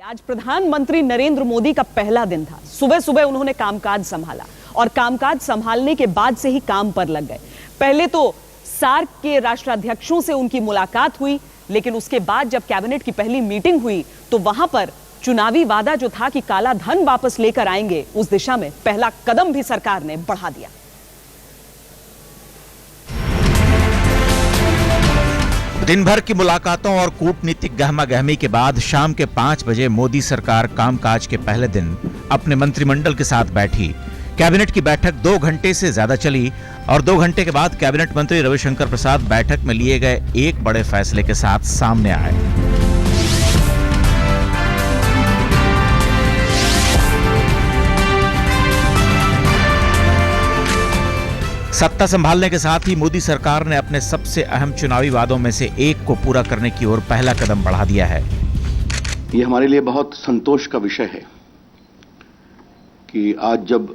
आज प्रधानमंत्री नरेंद्र मोदी का पहला दिन था। सुबह सुबह उन्होंने कामकाज संभाला और कामकाज संभालने के बाद से ही काम पर लग गए। पहले तो सार्क के राष्ट्राध्यक्षों से उनकी मुलाकात हुई, लेकिन उसके बाद जब कैबिनेट की पहली मीटिंग हुई तो वहां पर चुनावी वादा जो था कि काला धन वापस लेकर आएंगे, उस दिशा में पहला कदम भी सरकार ने बढ़ा दिया। दिन भर की मुलाकातों और कूटनीतिक गहमागहमी के बाद शाम के 5 बजे मोदी सरकार कामकाज के पहले दिन अपने मंत्रिमंडल के साथ बैठी। कैबिनेट की बैठक 2 घंटे से ज्यादा चली और 2 घंटे के बाद कैबिनेट मंत्री रविशंकर प्रसाद बैठक में लिए गए एक बड़े फैसले के साथ सामने आए। सत्ता संभालने के साथ ही मोदी सरकार ने अपने सबसे अहम चुनावी वादों में से एक को पूरा करने की ओर पहला कदम बढ़ा दिया है। ये हमारे लिए बहुत संतोष का विषय है कि आज जब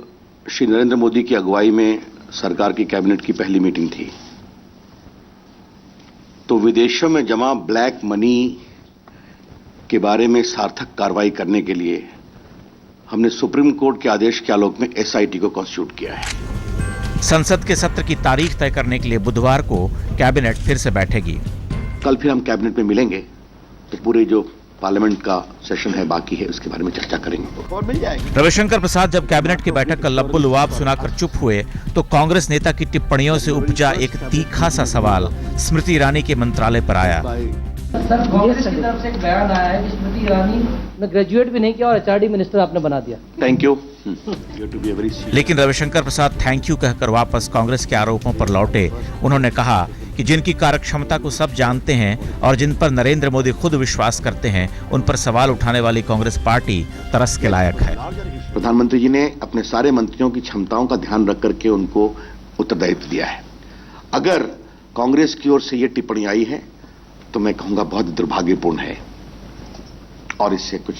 श्री नरेंद्र मोदी की अगुवाई में सरकार की कैबिनेट की पहली मीटिंग थी तो विदेशों में जमा ब्लैक मनी के बारे में सार्थक कार्रवाई करने के लिए हमने सुप्रीम कोर्ट के आदेश के आलोक में एसआईटी को कॉन्स्टिट्यूट किया है। संसद के सत्र की तारीख तय करने के लिए बुधवार को कैबिनेट फिर से बैठेगी। कल फिर हम कैबिनेट में मिलेंगे तो पूरे जो पार्लियामेंट का सेशन है बाकी है उसके बारे में चर्चा करेंगे और मिल जाएगी। रविशंकर प्रसाद जब कैबिनेट की बैठक का लब्बो लुआब सुनाकर चुप हुए तो कांग्रेस नेता की टिप्पणियों से उपजा एक तीखा सा सवाल स्मृति ईरानी के मंत्रालय पर आया। सर, कांग्रेस की तरफ से एक बयान आया है कि स्मृति ईरानी ने ग्रेजुएट भी नहीं किया और एचआरडी मिनिस्टर आपने बना दिया। Thank you. लेकिन रविशंकर प्रसाद थैंक यू कहकर वापस कांग्रेस के आरोपों पर लौटे। उन्होंने कहा कि जिनकी कार्यक्षमता को सब जानते हैं और जिन पर नरेंद्र मोदी खुद विश्वास करते हैं, उन पर सवाल उठाने वाली कांग्रेस पार्टी तरस के लायक है। प्रधानमंत्री जी ने अपने सारे मंत्रियों की क्षमताओं का ध्यान रख करके उनको उत्तरदायित्व दिया है। अगर कांग्रेस की ओर से ये टिप्पणी आई है तो मैं कहूंगा बहुत दुर्भाग्यपूर्ण है और इससे कुछ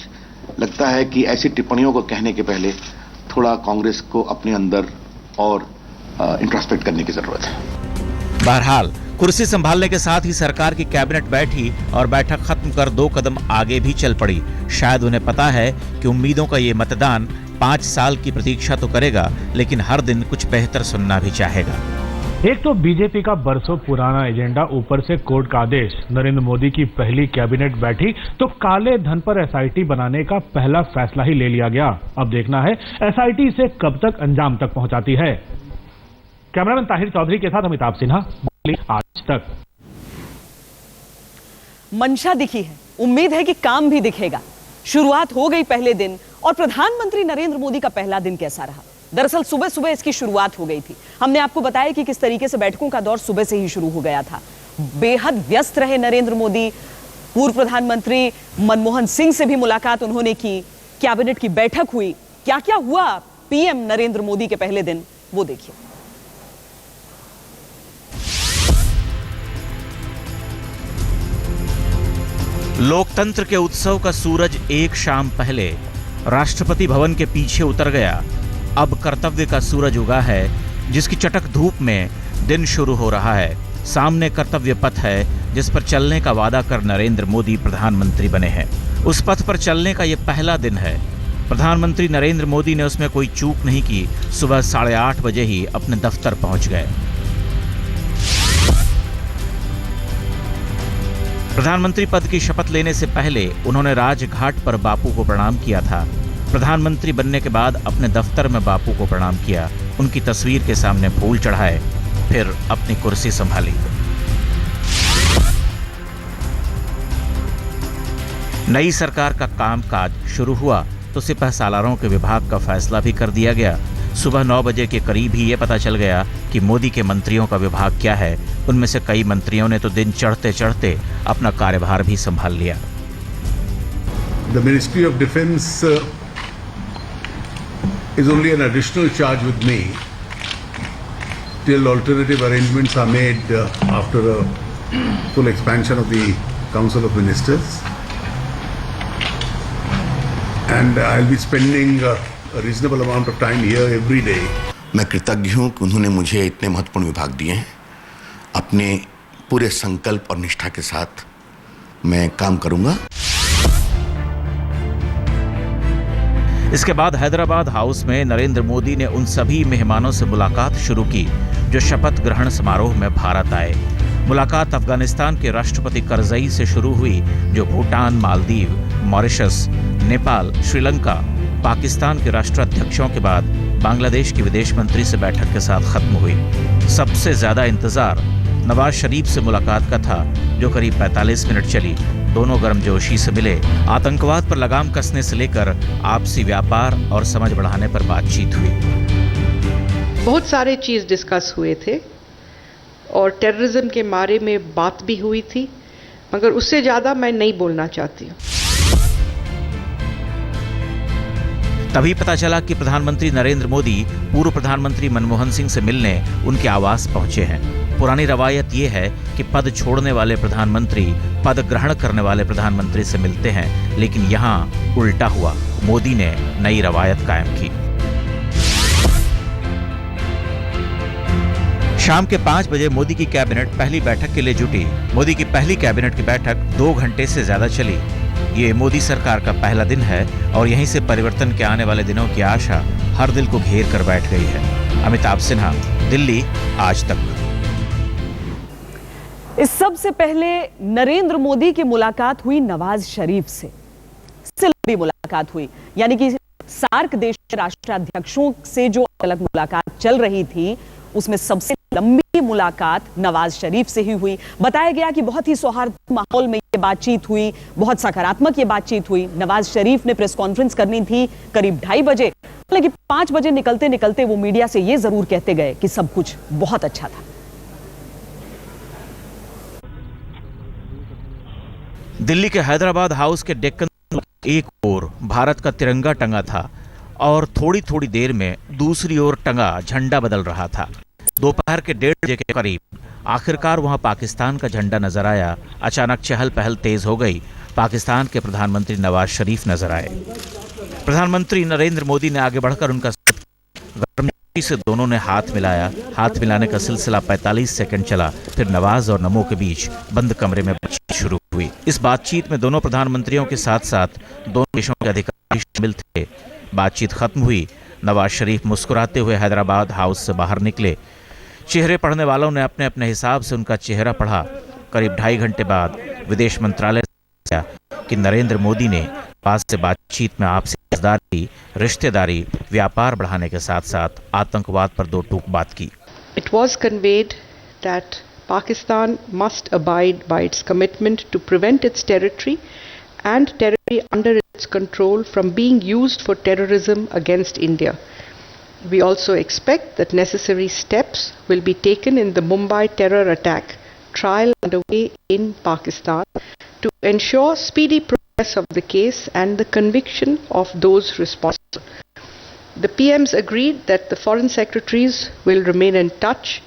लगता है कि ऐसी टिप्पणियों को कहने के पहले थोड़ा कांग्रेस को अपने अंदर और इंट्रोस्पेक्ट करने की जरूरत है। बहरहाल कुर्सी संभालने के साथ ही सरकार की कैबिनेट बैठी और बैठक खत्म कर 2 कदम आगे भी चल पड़ी। शायद उन्हें पता है कि उम्मीदों का ये मतदान 5 साल की प्रतीक्षा तो करेगा, लेकिन हर दिन कुछ बेहतर सुनना भी चाहेगा। एक तो बीजेपी का बरसों पुराना एजेंडा, ऊपर से कोर्ट का आदेश, नरेंद्र मोदी की पहली कैबिनेट बैठी तो काले धन पर एसआईटी बनाने का पहला फैसला ही ले लिया गया। अब देखना है एसआईटी इसे कब तक अंजाम तक पहुंचाती है। कैमरामैन ताहिर चौधरी के साथ अमिताभ सिन्हा, आज तक। मंशा दिखी है, उम्मीद है कि काम भी दिखेगा। शुरुआत हो गई पहले दिन और प्रधानमंत्री नरेंद्र मोदी का पहला दिन कैसा रहा? दरअसल सुबह सुबह इसकी शुरुआत हो गई थी। हमने आपको बताया कि किस तरीके से बैठकों का दौर सुबह से ही शुरू हो गया था। बेहद व्यस्त रहे नरेंद्र मोदी। पूर्व प्रधानमंत्री मनमोहन सिंह से भी मुलाकात उन्होंने की। कैबिनेट की बैठक हुई। क्या क्या हुआ पीएम नरेंद्र मोदी के पहले दिन, वो देखिए। लोकतंत्र के उत्सव का सूरज एक शाम पहले राष्ट्रपति भवन के पीछे उतर गया। अब कर्तव्य का सूरज उगा है, जिसकी चटक धूप में दिन शुरू हो रहा है। सामने कर्तव्य पथ है जिस पर चलने का वादा कर नरेंद्र मोदी प्रधानमंत्री बने हैं। उस पथ पर चलने का ये पहला दिन है। प्रधानमंत्री नरेंद्र मोदी ने उसमें कोई चूक नहीं की। सुबह 8:30 बजे ही अपने दफ्तर पहुंच गए। प्रधानमंत्री पद की शपथ लेने से पहले उन्होंने राजघाट पर बापू को प्रणाम किया था। प्रधानमंत्री बनने के बाद अपने दफ्तर में बापू को प्रणाम किया, उनकी तस्वीर के सामने फूल चढ़ाए, फिर अपनी कुर्सी संभाली। नई सरकार का कामकाज शुरू हुआ तो सिपह सालारों के विभाग का फैसला भी कर दिया गया। सुबह 9 बजे के करीब ही ये पता चल गया कि मोदी के मंत्रियों का विभाग क्या है। उनमें से कई मंत्रियों ने तो दिन चढ़ते चढ़ते अपना कार्यभार भी संभाल लिया। The Ministry of Defence is only an additional charge with me till alternative arrangements are made after a full expansion of the Council of Ministers, and I'll be spending a reasonable amount of time here every day. मैं कृतज्ञ हूं कि उन्होंने मुझे इतने महत्वपूर्ण विभाग दिए हैं। अपने पूरे संकल्प और निष्ठा के साथ मैं काम करूंगा। इसके बाद हैदराबाद हाउस में नरेंद्र मोदी ने उन सभी मेहमानों से मुलाकात शुरू की जो शपथ ग्रहण समारोह में भारत आए। मुलाकात अफगानिस्तान के राष्ट्रपति करजई से शुरू हुई, जो भूटान, मालदीव, मॉरिशस, नेपाल, श्रीलंका, पाकिस्तान के राष्ट्राध्यक्षों के बाद बांग्लादेश के विदेश मंत्री से बैठक के साथ खत्म हुई। सबसे ज्यादा इंतजार नवाज शरीफ से मुलाकात का था, जो करीब 45 मिनट चली। दोनों गर्मजोशी से मिले। आतंकवाद पर लगाम कसने से लेकर आपसी व्यापार और समझ बढ़ाने पर बातचीत हुई। बहुत सारे चीज डिस्कस हुए थे और टेररिज्म के बारे में बात भी हुई थी, मगर उससे ज्यादा मैं नहीं बोलना चाहती हूँ। तभी पता चला कि प्रधानमंत्री नरेंद्र मोदी पूर्व प्रधानमंत्री मनमोहन सिंह से मिलने उनके आवास पहुंचे हैं। पुरानी रवायत यह है कि पद छोड़ने वाले प्रधानमंत्री पद ग्रहण करने वाले प्रधानमंत्री से मिलते हैं, लेकिन यहां उल्टा हुआ। मोदी ने नई रवायत कायम की। शाम के 5 बजे मोदी की कैबिनेट पहली बैठक के लिए जुटी। मोदी की पहली कैबिनेट की बैठक 2 घंटे से ज्यादा चली। ये मोदी सरकार का पहला दिन है और यहीं से परिवर्तन के आने वाले दिनों की आशा हर दिल को घेर कर बैठ गई है। अमिताभ सिन्हा, दिल्ली, आज तक। इस सब से पहले नरेंद्र मोदी की मुलाकात हुई नवाज शरीफ से। इससे लंबी मुलाकात हुई, यानी कि सार्क देश के राष्ट्राध्यक्षों से जो अलग मुलाकात चल रही थी, उसमें सबसे लंबी मुलाकात नवाज शरीफ से ही हुई। बताया गया कि बहुत ही सौहार्द माहौल में ये बातचीत हुई, बहुत सकारात्मक ये बातचीत हुई। नवाज शरीफ ने प्रेस कॉन्फ्रेंस करनी थी करीब 2:30 बजे, हालांकि 5 बजे निकलते निकलते वो मीडिया से ये जरूर कहते गए कि सब कुछ बहुत अच्छा था। दिल्ली के हैदराबाद हाउस के डेक्कन एक ओर भारत का तिरंगा टंगा था और थोड़ी थोड़ी देर में दूसरी ओर टंगा झंडा बदल रहा था। दोपहर के 1:30 बजे के करीब आखिरकार वहां पाकिस्तान का झंडा नजर आया। अचानक चहल पहल तेज हो गई। पाकिस्तान के प्रधानमंत्री नवाज शरीफ नजर आए। प्रधानमंत्री नरेंद्र मोदी ने आगे बढ़कर उनका गर्मजोशी से दोनों ने हाथ मिलाया। हाथ मिलाने का सिलसिला 45 सेकंड चला। फिर नवाज और नमो के बीच बंद कमरे में बातचीत शुरू हुई। इस बातचीत में दोनों प्रधानमंत्रियों के साथ साथ दोनों देशों के अधिकारी शामिल थे। बातचीत खत्म हुई। नवाज शरीफ मुस्कुराते हुए हैदराबाद हाउस से बाहर निकले। चेहरे पढ़ने वालों ने अपने अपने हिसाब से उनका चेहरा पढ़ा। करीब 2.5 घंटे बाद विदेश मंत्रालय ने कहा कि नरेंद्र मोदी ने पास से बातचीत में आपसे रिश्तेदारी, व्यापार बढ़ाने के साथ साथ आतंकवाद पर 2 टूक बात की। It was conveyed that Pakistan must abide by its commitment to prevent its territory and territory under its control from being used for terrorism against India. We also expect that necessary steps will be taken in the Mumbai terror attack trial underway in Pakistan to ensure speedy progress of the case and the conviction of those responsible. The PMs agreed that the foreign secretaries will remain in touch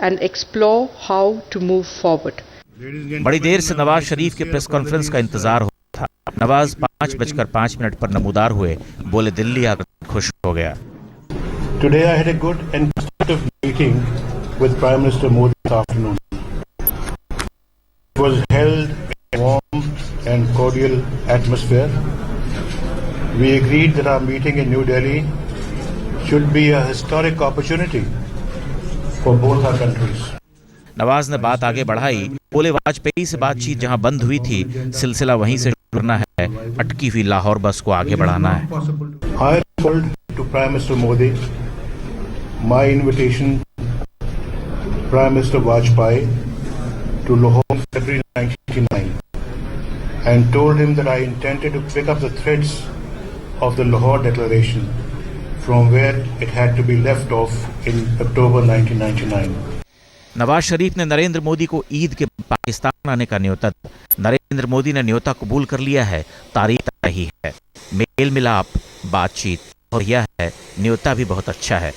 and explore how to move forward. बड़ी देर से नवाज शरीफ के press conference का इंतजार हो रहा था। नवाज 5:05 पर नमूदार हुए, बोले दिल्ली आकर खुश हो गया। Today I had a good and constructive meeting with Prime Minister Modi this afternoon. It was held in a warm and cordial atmosphere. We agreed that our meeting in New Delhi should be a historic opportunity for both our countries. Nawaz ने बात आगे बढ़ाई, बोले वाजपेयी से बातचीत जहां बंद हुई थी, सिलसिला वहीं से शुरू करना है। अटकी हुई लाहौर बस को आगे बढ़ाना है। I told to Prime Minister Modi my invitation Prime Minister Vajpayee to Lahore in February 1999 and told him that I intended to pick up the threads of the Lahore Declaration from where it had to be left off in October 1999. Nawaz Sharif ने नरेंद्र मोदी को ईद के पाकिस्तान आने का न्योता दिया। नरेंद्र मोदी ने न्योता कबूल कर लिया है। तारीख रही है, मेल मिलाप, बातचीत और यह है, न्योता भी बहुत अच्छा है।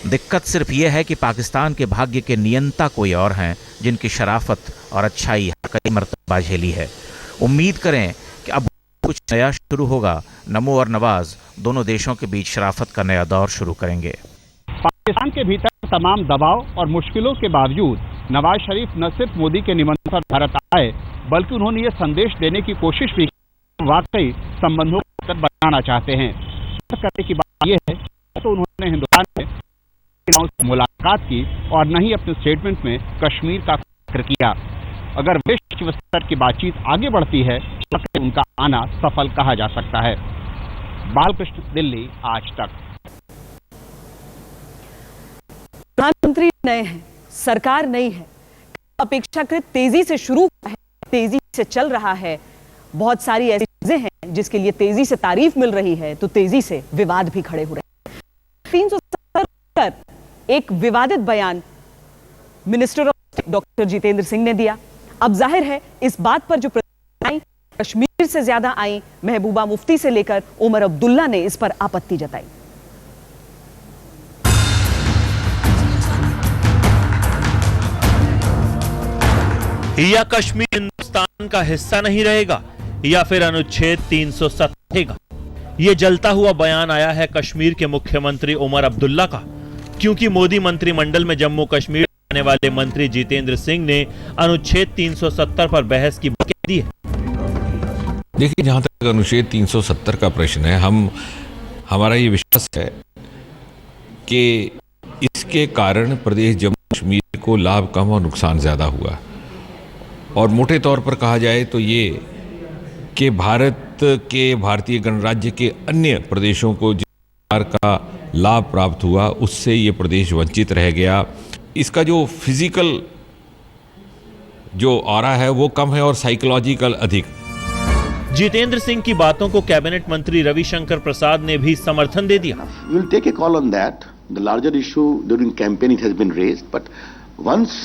दिक्कत सिर्फ यह है कि पाकिस्तान के भाग्य के नियंता कोई और हैं, जिनकी शराफत और अच्छाई कई मर्तबा झेली है। उम्मीद करें कि अब कुछ नया शुरू होगा। नमो और नवाज दोनों देशों के बीच शराफत का नया दौर शुरू करेंगे। पाकिस्तान के भीतर तमाम दबाव और मुश्किलों के बावजूद नवाज शरीफ न सिर्फ मोदी के निमंत्रण पर भारत आए, बल्कि उन्होंने ये संदेश देने की कोशिश भी की, वाकई संबंधों को बनाना चाहते हैं। करने की बात यह है तो उन्होंने हिंदुस्तान में मुलाकात की और न ही अपने स्टेटमेंट में कश्मीर का जिक्र किया। अगर विश्व स्तर की बातचीत आगे बढ़ती है तो उनका आना सफल कहा जा सकता है। बालकृष्ण, दिल्ली, आज तक। प्रधानमंत्री नए हैं, सरकार नई है, अपेक्षाकृत तेजी से शुरू हुआ है, तेजी से चल रहा है। बहुत सारी ऐसी चीजें हैं जिसके लिए तेजी से तारीफ मिल रही है तो तेजी से विवाद भी खड़े हो रहे हैं। 370 पर एक विवादित बयान minister of state doctor Jitendra Singh ने दिया। अब जाहिर है इस बात पर जो प्रतिक्रियाएं कश्मीर से ज्यादा आई, महबूबा मुफ्ती से लेकर उमर अब्दुल्ला ने इस पर आपत्ति जताई। या कश्मीर हिंदुस्तान का हिस्सा नहीं रहेगा या फिर अनुच्छेद 370 रहेगा। यह जलता हुआ बयान आया है कश्मीर के मुख्यमंत्री उमर अब्दुल्ला का, क्योंकि मोदी मंत्रिमंडल में जम्मू कश्मीर आने वाले मंत्री जितेंद्र सिंह ने अनुच्छेद 370 पर बहस की बात कह दी है। देखिए, जहां तक अनुच्छेद 370 का प्रश्न है, हमारा ये विश्वास है कि इसके कारण प्रदेश जम्मू कश्मीर को लाभ कम और नुकसान ज्यादा हुआ। और मोटे तौर पर कहा जाए तो ये कि भारत के भारतीय गणराज्य के अन्य प्रदेशों को जिस प्रकार का लाभ प्राप्त हुआ उससे ये प्रदेश वंचित रह गया। इसका जो फिजिकल जो ऑरा है वो कम है और साइकोलॉजिकल अधिक। जितेंद्र सिंह की बातों को कैबिनेट मंत्री रविशंकर प्रसाद ने भी समर्थन दे दिया। We will take a call on that. The larger issue during campaign it has been raised, but once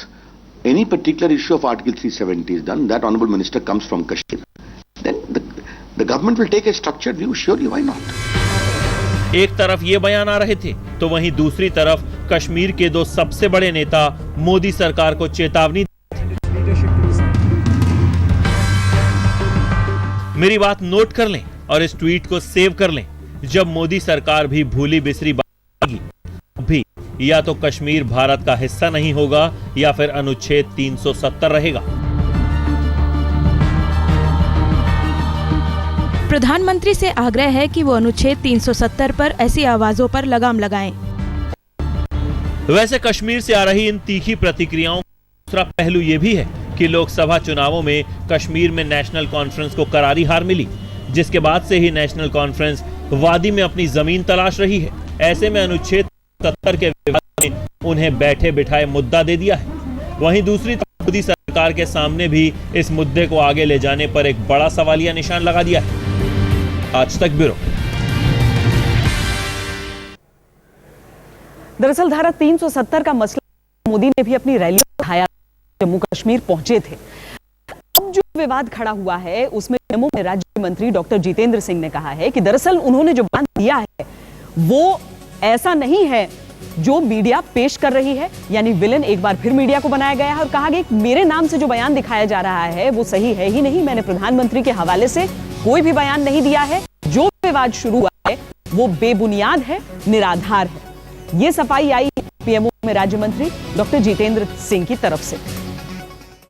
any particular issue of Article 370 is done, that honorable minister comes from Kashmir, then the government will take a structured view. Surely, why not? एक तरफ ये बयान आ रहे थे तो वहीं दूसरी तरफ कश्मीर के दो सबसे बड़े नेता मोदी सरकार को चेतावनी। मेरी बात नोट कर लें और इस ट्वीट को सेव कर लें। जब मोदी सरकार भी भूली बिसरी बात भी या तो कश्मीर भारत का हिस्सा नहीं होगा या फिर अनुच्छेद 370 रहेगा। प्रधानमंत्री से आग्रह है कि वो अनुच्छेद 370 पर ऐसी आवाजों पर लगाम लगाएं। वैसे कश्मीर से आ रही इन तीखी प्रतिक्रियाओं का दूसरा पहलू ये भी है कि लोकसभा चुनावों में कश्मीर में नेशनल कॉन्फ्रेंस को करारी हार मिली, जिसके बाद से ही नेशनल कॉन्फ्रेंस वादी में अपनी जमीन तलाश रही है। ऐसे में अनुच्छेद 70 के विवाद ने उन्हें बैठे बिठाए मुद्दा दे दिया है। वहीं दूसरी तरफ मोदी सरकार के सामने भी इस मुद्दे को आगे ले जाने पर एक बड़ा सवालिया निशान लगा दिया है। आज तक ब्यूरो। दरअसल धारा 370 का मसला मोदी ने भी अपनी रैली में उठाया, जम्मू कश्मीर पहुंचे थे। अब जो विवाद खड़ा हुआ है उसमें जम्मू में राज्य मंत्री डॉक्टर जितेंद्र सिंह ने कहा है कि दरअसल उन्होंने जो बयान दिया है वो ऐसा नहीं है जो मीडिया पेश कर रही है, यानी विलन एक बार फिर मीडिया को बनाया गया है और कहा गया कि मेरे नाम से जो बयान दिखाया जा रहा है वो सही है ही नहीं। मैंने प्रधानमंत्री के हवाले से कोई भी बयान नहीं दिया है। जो विवाद शुरू हुआ है वो बेबुनियाद है, निराधार है। ये सफाई आई पीएमओ में राज्य मंत्री डॉक्टर जितेंद्र सिंह की तरफ से।